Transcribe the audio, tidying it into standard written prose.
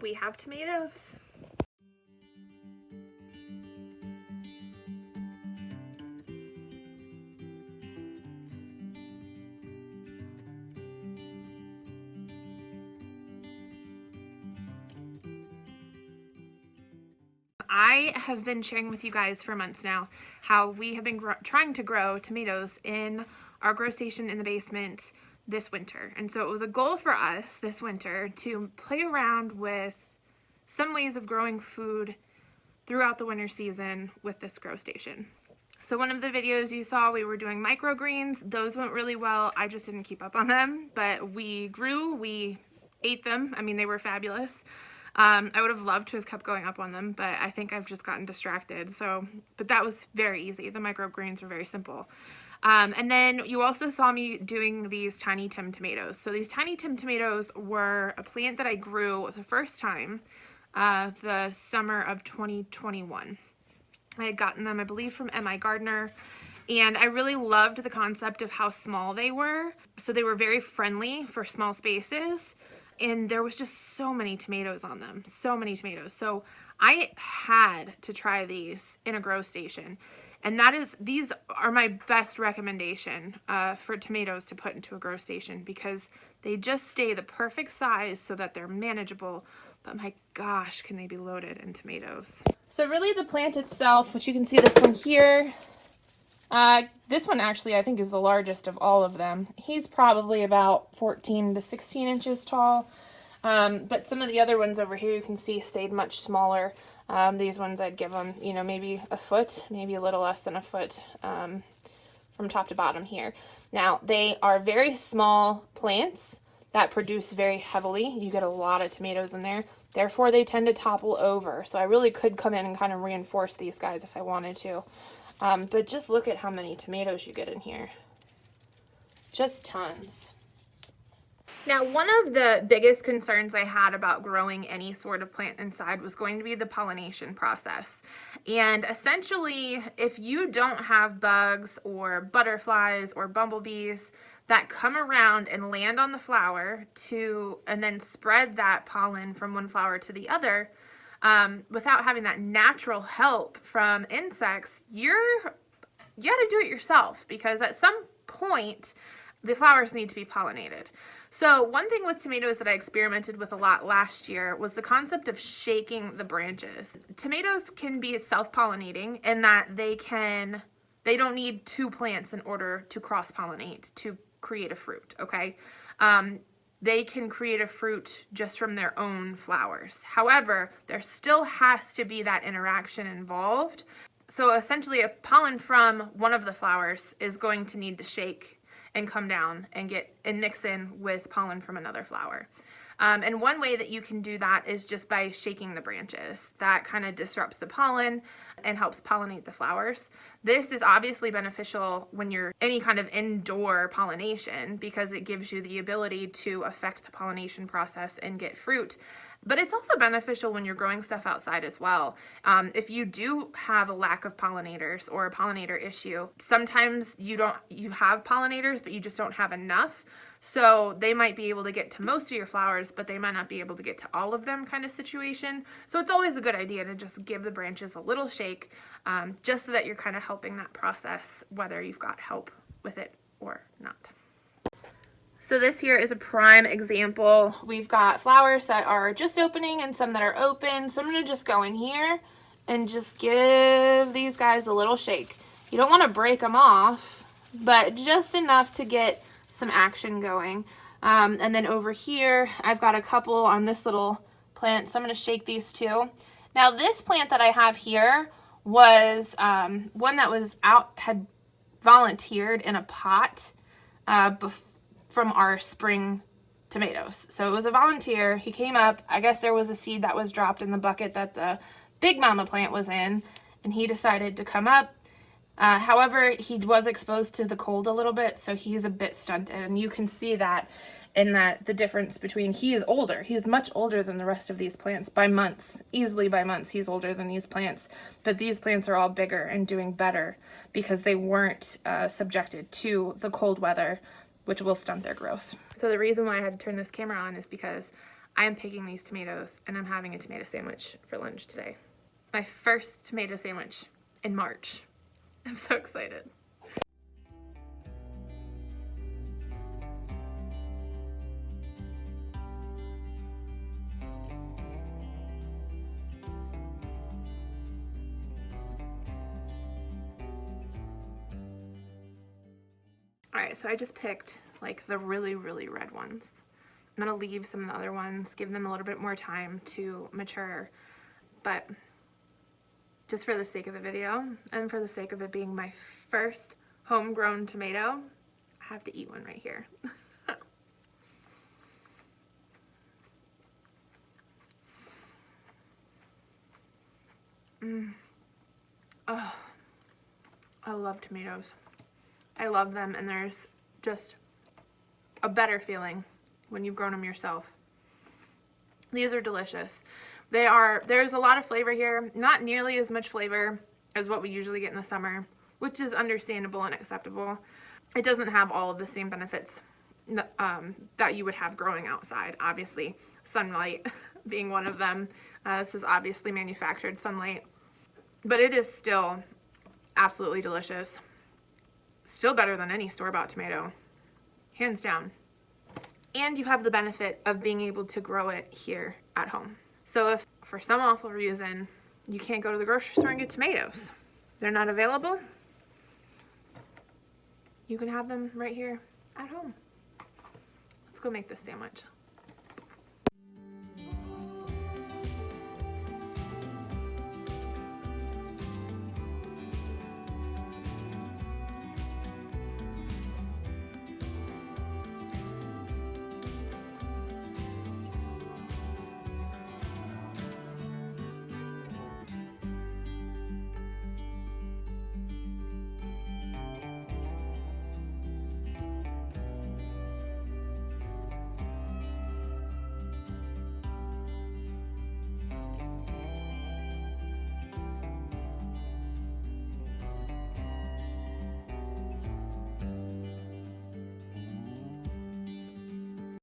we have tomatoes. I have been sharing with you guys for months now how we have been trying to grow tomatoes in our grow station in the basement this winter. And so it was a goal for us this winter to play around with some ways of growing food throughout the winter season with this grow station. So one of the videos you saw, we were doing microgreens. Those went really well. I just didn't keep up on them, but we grew, we ate them. I mean, they were fabulous. I would have loved to have kept going up on them, but I think I've just gotten distracted. But that was very easy. The microgreens were very simple. And then you also saw me doing these Tiny Tim tomatoes. So these Tiny Tim tomatoes were a plant that I grew the first time the summer of 2021. I had gotten them, I believe, from M.I. Gardener, and I really loved the concept of how small they were. So they were very friendly for small spaces, and there was just so many tomatoes on them, so many tomatoes. So I had to try these in a grow station, and these are my best recommendation for tomatoes to put into a grow station, because they just stay the perfect size so that they're manageable, but my gosh, can they be loaded in tomatoes. So really the plant itself, which you can see this one here, this one actually I think is the largest of all of them. He's probably about 14 to 16 inches tall, but some of the other ones over here you can see stayed much smaller. These ones I'd give them, you know, maybe a foot, maybe a little less than a foot from top to bottom here. Now, they are very small plants that produce very heavily. You get a lot of tomatoes in there. Therefore, they tend to topple over. So I really could come in and kind of reinforce these guys if I wanted to. But just look at how many tomatoes you get in here. Just tons. Now, one of the biggest concerns I had about growing any sort of plant inside was going to be the pollination process. And essentially, if you don't have bugs or butterflies or bumblebees that come around and land on the flower and then spread that pollen from one flower to the other, without having that natural help from insects, you got to do it yourself, because at some point the flowers need to be pollinated. So one thing with tomatoes that I experimented with a lot last year was the concept of shaking the branches. Tomatoes can be self-pollinating in that they don't need two plants in order to cross-pollinate to create a fruit, okay? They can create a fruit just from their own flowers. However, there still has to be that interaction involved. So essentially, a pollen from one of the flowers is going to need to shake and come down and mix in with pollen from another flower. And one way that you can do that is just by shaking the branches. That kind of disrupts the pollen and helps pollinate the flowers. This is obviously beneficial when you're any kind of indoor pollination, because it gives you the ability to affect the pollination process and get fruit. But it's also beneficial when you're growing stuff outside as well. If you do have a lack of pollinators or a pollinator issue, sometimes you have pollinators, but you just don't have enough. So they might be able to get to most of your flowers, but they might not be able to get to all of them, kind of situation. So it's always a good idea to just give the branches a little shake, just so that you're kind of helping that process, whether you've got help with it or not. So this here is a prime example. We've got flowers that are just opening and some that are open. So I'm going to just go in here and just give these guys a little shake. You don't want to break them off, but just enough to get some action going. And then over here, I've got a couple on this little plant, so I'm going to shake these two. Now this plant that I have here was one that had volunteered in a pot from our spring tomatoes. So it was a volunteer. He came up. I guess there was a seed that was dropped in the bucket that the big mama plant was in, and he decided to come up. However, he was exposed to the cold a little bit, so he's a bit stunted, and you can see that in that the difference between, he is older. He's much older than the rest of these plants by months. Easily by months, he's older than these plants. But these plants are all bigger and doing better because they weren't subjected to the cold weather, which will stunt their growth. So the reason why I had to turn this camera on is because I am picking these tomatoes and I'm having a tomato sandwich for lunch today. My first tomato sandwich in March. I'm so excited. Alright, so I just picked like the really, really red ones. I'm gonna leave some of the other ones, give them a little bit more time to mature, but just for the sake of the video and for the sake of it being my first homegrown tomato, I have to eat one right here. Oh, I love tomatoes. I love them, and there's just a better feeling when you've grown them yourself. These are delicious. There's a lot of flavor here, not nearly as much flavor as what we usually get in the summer, which is understandable and acceptable. It doesn't have all of the same benefits that you would have growing outside, obviously. Sunlight being one of them. This is obviously manufactured sunlight, but it is still absolutely delicious. Still better than any store-bought tomato, hands down. And you have the benefit of being able to grow it here at home. So if for some awful reason you can't go to the grocery store and get tomatoes, they're not available, you can have them right here at home. Let's go make this sandwich.